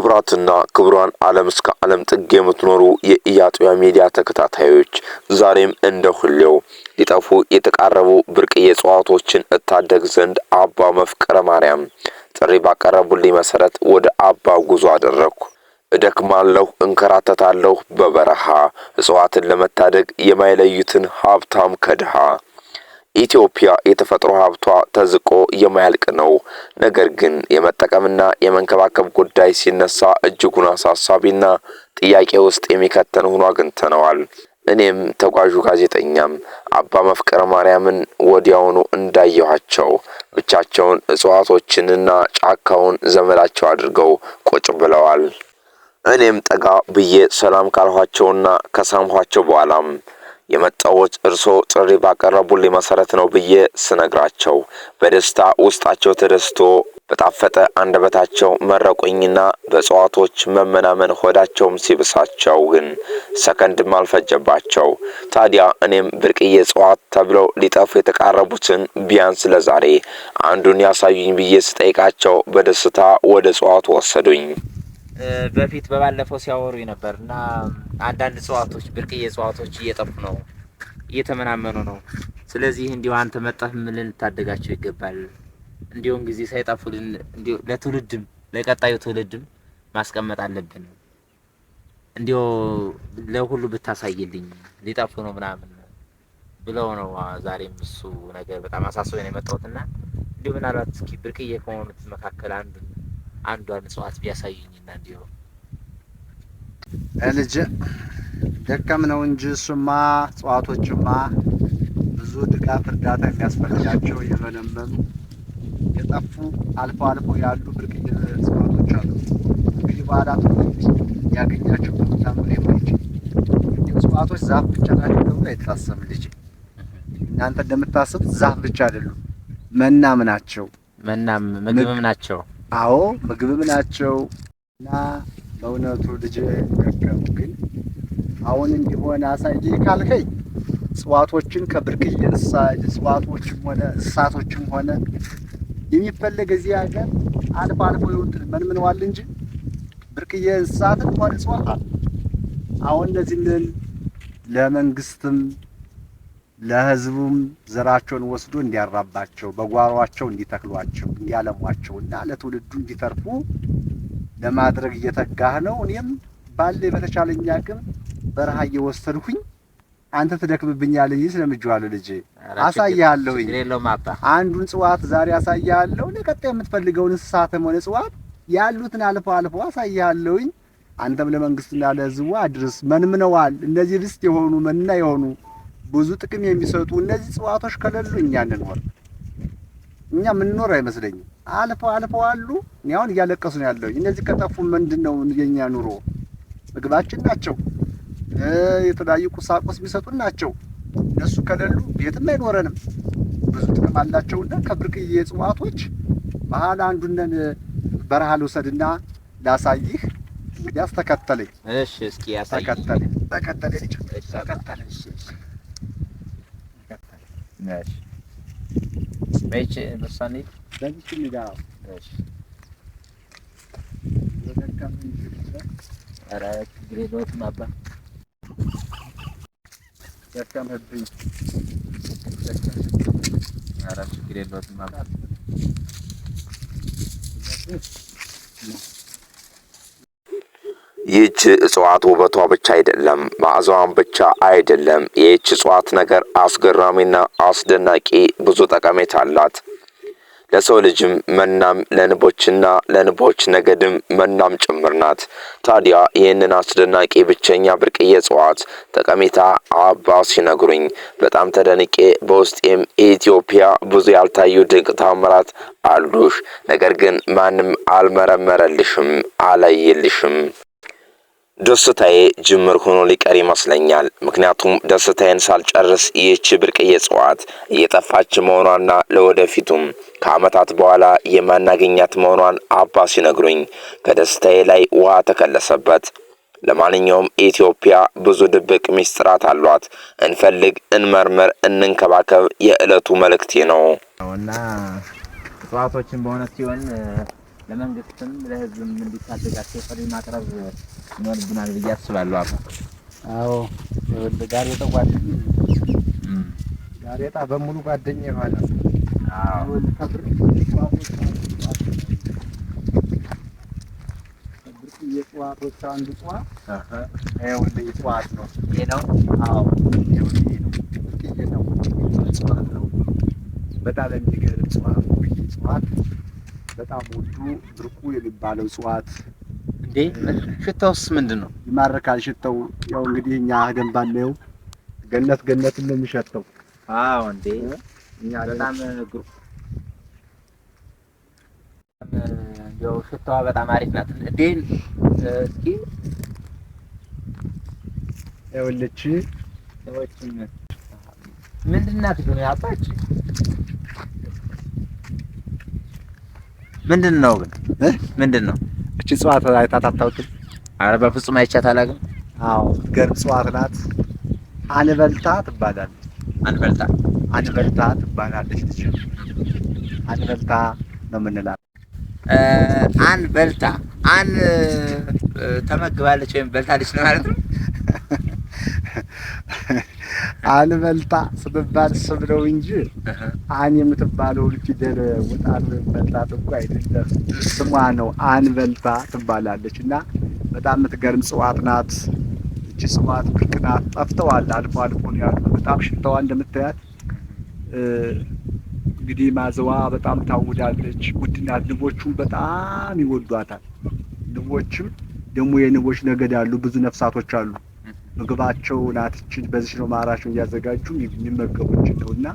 ክቡራትና ክቡራን ዓለም እስከ ዓለም ጥግ የምትኖሩ የኢያጦያ ሚዲያ ተከታታዮች ዛሬም እንደ ሁሌው ሊጠፉ የተቃረቡ ብርቅዬ እጽዋቶችን እታደግ ዘንድ አባ መፍቅረ ማርያም ጥሪ ባቀረቡልኝ መሰረት ወደ አባ ጉዞ አደረኩ። እደክማለሁ፣ እንከራተታለሁ በበረሃ እጽዋትን ለመታደግ የማይለዩትን ሀብታም ከድሃ። ኢትዮጵያ የተፈጥሮ ሀብቷ ተዝቆ የማያልቅ ነው። ነገር ግን የመጠቀምና የመንከባከብ ጉዳይ ሲነሳ እጅጉን አሳሳቢና ጥያቄ ውስጥ የሚከተን ሆኖ አግኝተነዋል። እኔም ተጓዡ ጋዜጠኛም አባ መፍቅረ ማርያምን ወዲያውኑ እንዳየኋቸው ብቻቸውን እጽዋቶችንና ጫካውን ዘመዳቸው አድርገው ቁጭ ብለዋል። እኔም ጠጋ ብዬ ሰላም ካልኋቸውና ከሳምኋቸው በኋላም የመጣሁት እርሶ ጥሪ ባቀረቡልኝ መሰረት ነው ብዬ ስነግራቸው በደስታ ውስጣቸው ተደስቶ በጣፈጠ አንደበታቸው መረቁኝና በእጽዋቶች መመናመን ሆዳቸውም ሲብሳቸው ግን ሰከንድም አልፈጀባቸው። ታዲያ እኔም ብርቅዬ እጽዋት ተብለው ሊጠፉ የተቃረቡትን ቢያንስ ለዛሬ አንዱን ያሳዩኝ ብዬ ስጠይቃቸው በደስታ ወደ እጽዋቱ ወሰዱኝ። በፊት በባለፈው ሲያወሩኝ ነበርና አንዳንድ እጽዋቶች ብርቅዬ እጽዋቶች እየጠፉ ነው፣ እየተመናመኑ ነው። ስለዚህ እንዲሁ አንተ መጣህ ምን ልታደጋቸው ይገባል፣ እንዲሁም ጊዜ ሳይጠፉልን እንዲሁ ለትውልድም ለቀጣዩ ትውልድም ማስቀመጥ አለብን፣ እንዲሁ ለሁሉ ብታሳይልኝ ሊጠፉ ነው ምናምን ብለው ነው። ዛሬም እሱ ነገር በጣም አሳስቦኝ ነው የመጣሁትና እንዲሁ ምናልባት እስኪ ብርቅዬ ከሆኑት መካከል አንዷን እጽዋት ቢያሳዩኝና እንዲሁ ልጅ ደከም ነው እንጂ እሱማ እጽዋቶችማ ብዙ ድጋፍ እርዳታ የሚያስፈልጋቸው የመነመኑ የጠፉ አልፎ ያሉ ብርቅዬ እጽዋቶች አሉ። እንግዲህ በዓላት ያገኛቸው ታምር የማይችል እጽዋቶች ዛፍ ብቻ ናቸው ተብሎ አይታሰብም። ልጅ እናንተ እንደምታስቡት ዛፍ ብቻ አይደሉም፣ መናም ናቸው። ምግብም ናቸው። አዎ ምግብም ናቸው። እና በእውነቱ ልጅ ደከም ግን አሁን እንዲሆን አሳይ ካልከኝ እጽዋቶችን ከብርቅዬ እጽዋቶችም ሆነ እንስሳቶችም ሆነ የሚፈለግ እዚህ ሀገር አልፎ ይወጣል መንምነዋል እንጂ ብርቅዬ እንስሳትን ሆነ እጽዋት አሁን እነዚህን ለመንግስትም ለህዝቡም ዘራቸውን ወስዶ እንዲያራባቸው በጓሯቸው እንዲተክሏቸው እንዲያለሟቸውና ለትውልዱ እንዲተርፉ ለማድረግ እየተጋህ ነው። እኔም ባለ በተቻለኝ አቅም በረሃ እየወሰድኩኝ አንተ ትደክምብኛለህ ስለምጅዋለሁ። ልጅ አሳያለሁ። አንዱን እጽዋት ዛሬ አሳያለሁ። ለቀጣይ የምትፈልገውን እንስሳትም ሆነ እጽዋት ያሉትን አልፎ አሳያለሁ። አንተም ለመንግስትና ለህዝቡ አድርስ። መንምነዋል እነዚህ ርስት የሆኑ መና የሆኑ ብዙ ጥቅም የሚሰጡ እነዚህ እጽዋቶች ከሌሉ እኛ ምንኖር አይመስለኝም። አልፎ አሉ። አሁን እያለቀሱ ነው ያለው። እነዚህ ከጠፉ ምንድነው የኛ ኑሮ? ምግባችን ናቸው፣ የተለያዩ ቁሳቁስ የሚሰጡን ናቸው። እነሱ ከሌሉ ቤትም አይኖረንም። ብዙ ጥቅም አላቸውና ከብርቅዬ እጽዋቶች መሀል አንዱን በረሃ ልውሰድና ላሳይህ። እንግዲህ አስተከተለኝ። እሺ እስኪ ያሳይ። ተከተለኝ ልጅ ተከተለኝ። ماشي ماشي بصني بس اللي داو ماشي أراك جريدوت مابا كم هبي أراك جريدوت مابا ይህች እጽዋት ውበቷ ብቻ አይደለም፣ መዓዛዋም ብቻ አይደለም። ይህች እጽዋት ነገር አስገራሚና አስደናቂ ብዙ ጠቀሜታ አላት። ለሰው ልጅም መናም ለንቦችና ለንቦች ነገድም መናም ጭምር ናት። ታዲያ ይህንን አስደናቂ ብቸኛ ብርቅዬ እጽዋት ጠቀሜታ አባ ሲነግሩኝ በጣም ተደንቄ በውስጤም ኢትዮጵያ ብዙ ያልታዩ ድንቅ ታምራት አሉሽ፣ ነገር ግን ማንም አልመረመረልሽም አላየልሽም። ደስታዬ ጅምር ሆኖ ሊቀር ይመስለኛል። ምክንያቱም ደስታዬን ሳልጨርስ ይህች ብርቅዬ እጽዋት እየጠፋች መሆኗና ለወደፊቱም ከዓመታት በኋላ የማናገኛት መሆኗን አባ ሲነግሩኝ ከደስታዬ ላይ ውሃ ተከለሰበት። ለማንኛውም ኢትዮጵያ ብዙ ድብቅ ሚስጥራት አሏት። እንፈልግ፣ እንመርምር፣ እንንከባከብ የዕለቱ መልእክቴ ነው። እና እጽዋቶችን በእውነት ሲሆን ለመንግስትም ለህዝብም እንዲታደጋቸው ጥሪ ማቅረብ ይኖርብናል ብዬ አስባለሁ። አባ አዎ ጋሬጣ ጋሬጣ በሙሉ ጓደኛ ይሆናል። አዎ የእጽዋቶች አንዱ እጽዋት ይኸውልህ እጽዋት ነው። ይሄ ነው። አዎ ይኸውልህ ነው። ብርቅዬ ነው እጽዋት ነው። በጣም የሚገርም እጽዋት ነው። ይሄ እጽዋት በጣም ውዱ ብርቁ የሚባለው እጽዋት እንዴ! ሽታውስ ምንድን ነው? ይማርካል ሽታው። ያው እንግዲህ እኛ ሄደን ባናየው ገነትን ነው የሚሸተው። አዎ እንዴ! በጣም ግሩ እንደው ሽታዋ በጣም አሪፍ ናት። እንዴ እስኪ ይኸውልህ ሰዎችን ምንድን ናት ግን ያጣች ምንድን ነው ግን ምንድን ነው? እቺ እጽዋት አይታት አታውቅም? ኧረ በፍጹም አይቻት አላውቅም። አዎ ገርም እጽዋት ናት። አንበልታ ትባላለች። አንበልታ ትባላለች። ልጅ አንበልታ ነው የምንላት። አንበልታ ተመግባለች ወይም በልታለች ነው ማለት ነው። አንበልታ ስትባል ስም ነው እንጂ የምትባለው ፊደል ወጣት ወይም በልታት እኮ አይደለም። ስሟ ነው አንበልታ ትባላለች። እና በጣም የምትገርም እጽዋት ናት። እቺ እጽዋት ብርቅ ናት። ጠፍተዋል፣ አልፎ አልፎ ነው ያሉት። በጣም ሽታዋ እንደምታያት እንግዲህ ማዘዋ በጣም ታውዳለች። ውድ ናት። ንቦቹም በጣም ይወዷታል። ንቦችም ደግሞ የንቦች ነገድ አሉ፣ ብዙ ነፍሳቶች አሉ። ምግባቸው ናት። እቺ በዚህ ነው ማራቸው እያዘጋጁ የሚመገቡት ነውና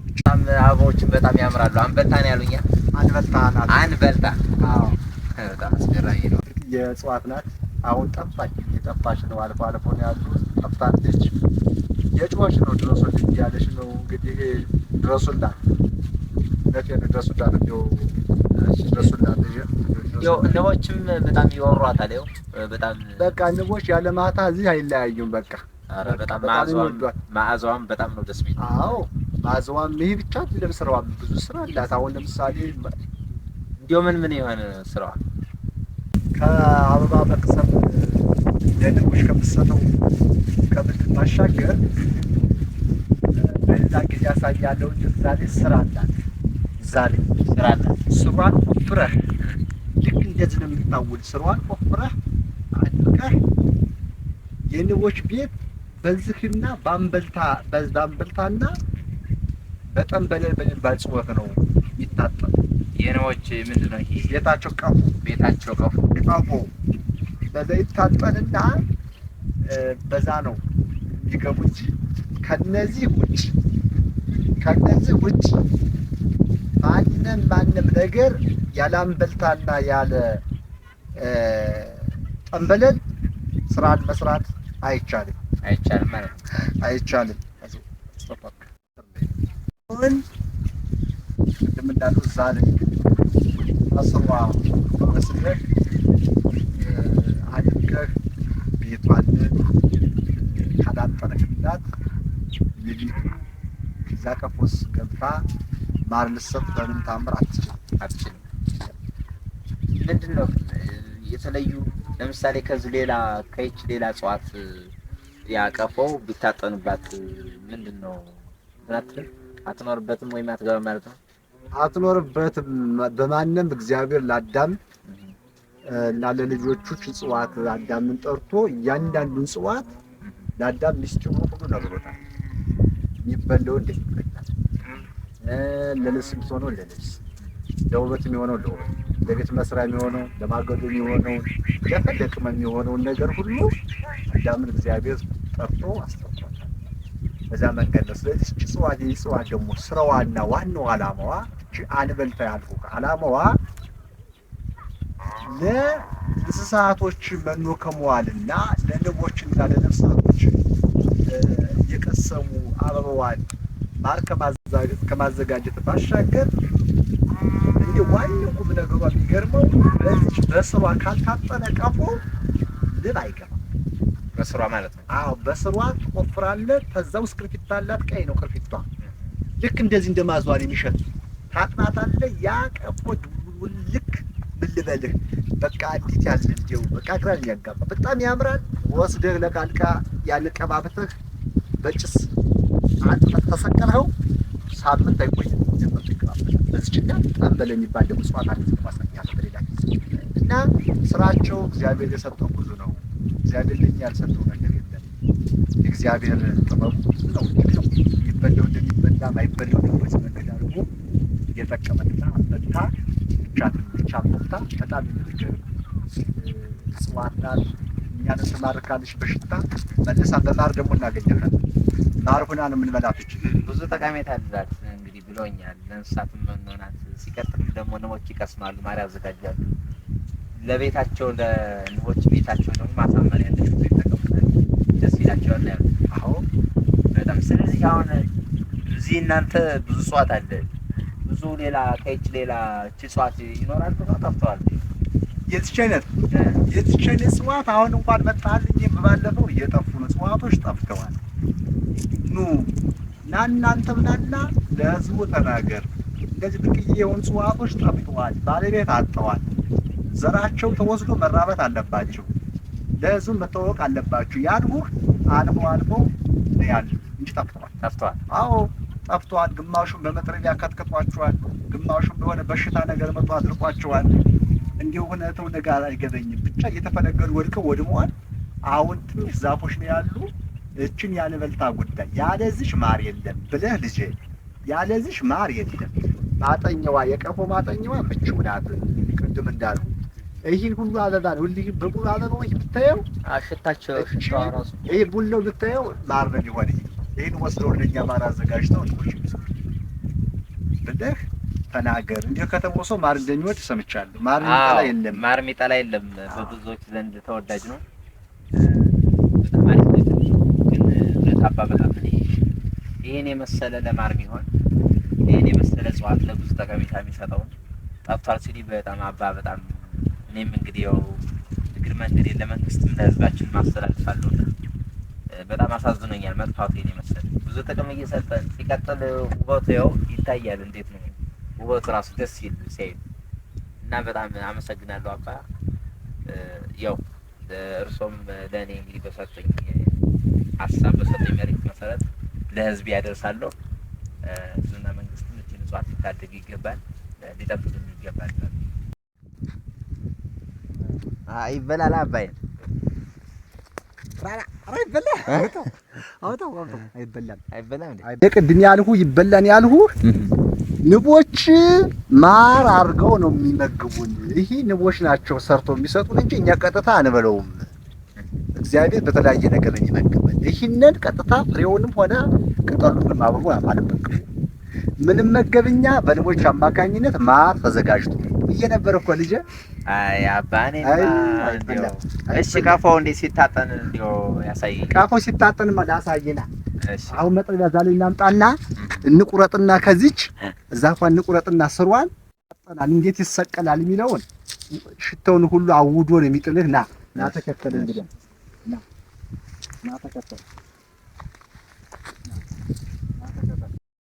በጣም አበቦችን በጣም ያምራሉ። አንበልታ ነው ያሉኛ። አንበልታ ናት። አንበልታ አዎ በጣም አስገራሚ ነው። የእጽዋት ናት። አሁን ጠፋች፣ የጠፋች ነው። አልፎ አልፎ ነው ያሉ። ጠፍታለች። የጮች ነው ድረሱልኝ እያለች ነው እንግዲህ። ድረሱላት ድረሱላት ነው ድረሱላት። ያው ንቦችም በጣም ይወሯታል። ያው በጣም በቃ ንቦች ያለ ማታ እዚህ አይለያዩም። በቃ ኧረ በጣም መዓዛዋም በጣም ነው ደስ የሚል። አዎ መዓዛዋም ይሄ ብቻ አይደለም፣ ስራዋም ብዙ ስራ አላት። አሁን ለምሳሌ እንዲያው ምን የሆነ ስራዋ ከአበባ መቅሰም ለንቦች ከምትሰጠው ከምርት ማሻገር በዛ ጊዜ ያሳያለው ዛሬ ስራ አላት። ዛሬ ስራ አላት። ስሯን ቆፍረህ ልክ እንደዚህ ነው የምታውል። ስሯን ቆፍረህ አድርገህ የንቦች ቤት በዝህና በአንበልታና በጠንበለል በሚባል ጽወት ነው የሚታጠብ። የንቦች ምንድን ነው ይሄ? ቤታቸው ቀፎ በዛ ይታጠንና በዛ ነው የሚገቡት። ከነዚህ ውጭ ማንም ነገር ያለ አንበልታና ያለ ጠንበለል ስራን መስራት አይቻልም ማለት ነው። አይቻልም። ቅድም እንዳልኩት እዛ ላይ አስሯ መስለህ አድርገህ ቤቷን ካላጠነክላት የቤቱ እዛ ቀፎስ ገብታ ማር ልትሰጥ በምን ታምር አትችልም። ምንድን ነው የተለዩ ለምሳሌ ከይች ሌላ እጽዋት ያቀፈው ቢታጠንባት ምንድን ነው አትኖርበትም ወይም አትገባም ማለት ነው? አትኖርበትም። በማንም እግዚአብሔር ለአዳም እና ለልጆቹ እጽዋት አዳምን ጠርቶ እያንዳንዱን እጽዋት ለአዳም ሚስጥሩ ሁሉ ነግሮታል። የሚበላው እንደሚበላ፣ ለልብስ የሚሆነው ለልብስ፣ ለውበት የሚሆነው ለውበት፣ ለቤት መስሪያ የሚሆነው፣ ለማገዶ የሚሆነው፣ ለፈለቅም የሚሆነውን ነገር ሁሉ አዳምን እግዚአብሔር ጠርቶ አስጠርቷል። በዛ መንገድ ነው። ስለዚህ እጽዋት ደግሞ ስራዋና ዋናው ዓላማዋ አንበልታ ያልኩህ ዓላማዋ ለእንስሳቶች መኖ ከመዋልና ለንቦችና ለነፍሳቶች የቀሰሙ አበባዋን ማር ከማዘጋጀት ባሻገር እንደ ዋናው ቁም ነገሯ የሚገርመው በስሯ ካልታጠነ ቀፎ ንብ አይገባም። በስሯ ማለት ነው። አዎ በስሯ ትቆፍራለህ። ከዛው ቅርፊት አላት። ቀይ ነው ቅርፊቷ። ልክ እንደዚህ እንደማዟን የሚሸት ታጥናታለህ። ያ ቀፎ ልክ ልበልህ በቃ እንዴት ያለ እንደው በቃ ግራን የሚያጋባ በጣም ያምራል። ወስደህ ለቃልቃ ያን ቀባብተህ በጭስ አጥፈህ ተሰቀልኸው ሳምንት አይቆይም ጀመር ይቀባበል። በዚህና ጠንበል የሚባል ደግሞ ጽዋት አለ ማሳያ በሌላ እና ስራቸው እግዚአብሔር የሰጠው ብዙ ነው። እግዚአብሔር ለኛ ያልሰጠው ነገር የለም። እግዚአብሔር ጥበቡ ነው። ይበለው እንደሚበላ ማይበለው እንደሚበላ መንገድ አድርጎ እየጠቀመና በቃ ቻምታ በጣም የሚገርም ጽዋት ናት። እኛን ትማርካለች በሽታ መልሳ በማር ደግሞ እናገኛለን። ማር ሆና ነው የምንበላት። ብዙ ጠቀሜታ አላት እንግዲህ ብሎኛል። ለእንስሳትም መኖናት ሲቀጥልም ደግሞ ንቦች ይቀስማሉ፣ ማር ያዘጋጃሉ። ለቤታቸው ለንቦች ቤታቸው ደግሞ ማሳመሪያ ያለች ይጠቀሙታል። ደስ ይላቸዋል ያሉ። አዎ በጣም ስለዚህ አሁን እዚህ እናንተ ብዙ እጽዋት አለ። ብዙ ሌላ ከይች ሌላ እጽዋት ይኖራል ነው ጠፍተዋል። የዚች አይነት እጽዋት አሁን እንኳን መጣልኝ ባለፈው እየጠፉ ነው። እጽዋቶች ጠፍተዋል። ኑ እና እናንተም ናና ለህዝቡ ተናገር። እንደዚህ ብቅዬ የሆኑ እጽዋቶች ጠፍተዋል፣ ባለቤት አጥተዋል። ዘራቸው ተወስዶ መራበት አለባቸው። ለህዝቡ መታወቅ አለባቸው። ያድጉህ አልፎ ያል እንጂ ጠፍተዋል። አዎ ጠፍተዋል። ግማሹን በመጥረቢያ ከትክቷቸዋል፣ ግማሹን በሆነ በሽታ ነገር መጥቶ አድርቋቸዋል። እንዲሁ ሁነተው ነገር አይገበኝም። ብቻ እየተፈለገሉ ወድቀው ወድመዋል። አሁን ትንሽ ዛፎች ነው ያሉ። እችን ያንበልታ ጉዳይ ያለዚሽ ማር የለም ብለህ ልጄ፣ ያለዚሽ ማር የለም። ማጠኛዋ የቀፎ ማጠኛዋ ምቹ ናት። ቅድም እንዳሉ ይህን ሁሉ አበባ ነው ሁሉ በሙሉ አበባዎች ብታየው አሽታቸው ሽታው ራሱ ይሄ ቡለው ብታየው ማር ነው ሊሆን። ይህን ወስደው ለኛ ማር አዘጋጅተው ነው ብለህ ተናገር። እንዲሁ ከተሞሶ ማር እንደሚወድ ሰምቻለሁ። ማር የሚጠላ የለም። ማር የሚጠላ የለም። በብዙዎች ዘንድ ተወዳጅ ነው። በጣም አሪፍ ነው። ግን ለታባ በጣም ይሄን የመሰለ ለማር የሚሆን ይሄን የመሰለ እጽዋት ለብዙ ጠቀሜታ የሚሰጠው ጠፍቷል ሲል በጣም አባ በጣም እኔም እንግዲህ ያው እግር መንገድ ለመንግስትም ለህዝባችን ማስተላልፋለሁ። በጣም አሳዝኖኛል መጥፋቱ ይሄን የመሰለ ብዙ ጥቅም እየሰጠ ሲቀጥል ውበቱ ያው ይታያል። እንዴት ነው ውበቱ ራሱ ደስ ይል ሲያዩ እና በጣም አመሰግናለሁ አባ። ያው እርሶም ለእኔ እንግዲህ በሰጠኝ ሀሳብ በሰጠኝ መሬት መሰረት ለህዝብ ያደርሳለሁ። ህዝብና መንግስትም እችን እጽዋት ሊታደግ ይገባል፣ ሊጠብቅ ይገባል። ይበላል አባይ ቅድም ያልሁህ ይበላን ያልሁህ ንቦች ማር አድርገው ነው የሚመግቡን። ይሄ ንቦች ናቸው ሰርተው የሚሰጡን እንጂ እኛ ቀጥታ አንበለውም። እግዚአብሔር በተለያየ ነገር ነው የሚመግበን። ይህንን ቀጥታ ፍሬውንም ሆነ ቅጠሉንም አብሮ አንመገብም። ምንም መገብኛ በንቦች አማካኝነት ማር ተዘጋጅቶ እየነበረ እኮ ልጄ። አይ አባኔ እሺ ቀፎው እንዴት ሲታጠን እንዲው ያሳየኝ። ቀፎው ሲታጠን ላሳየና አሁን መጥረቢያ ዛሬ እናምጣና እንቁረጥና ከዚች ዛፏን እንቁረጥና ስሯን አጠናል እንዴት ይሰቀላል የሚለውን ሽታውን ሁሉ አውዶ ነው የሚጥልህ። ና ተከተል እንግዲህ ና ተከተል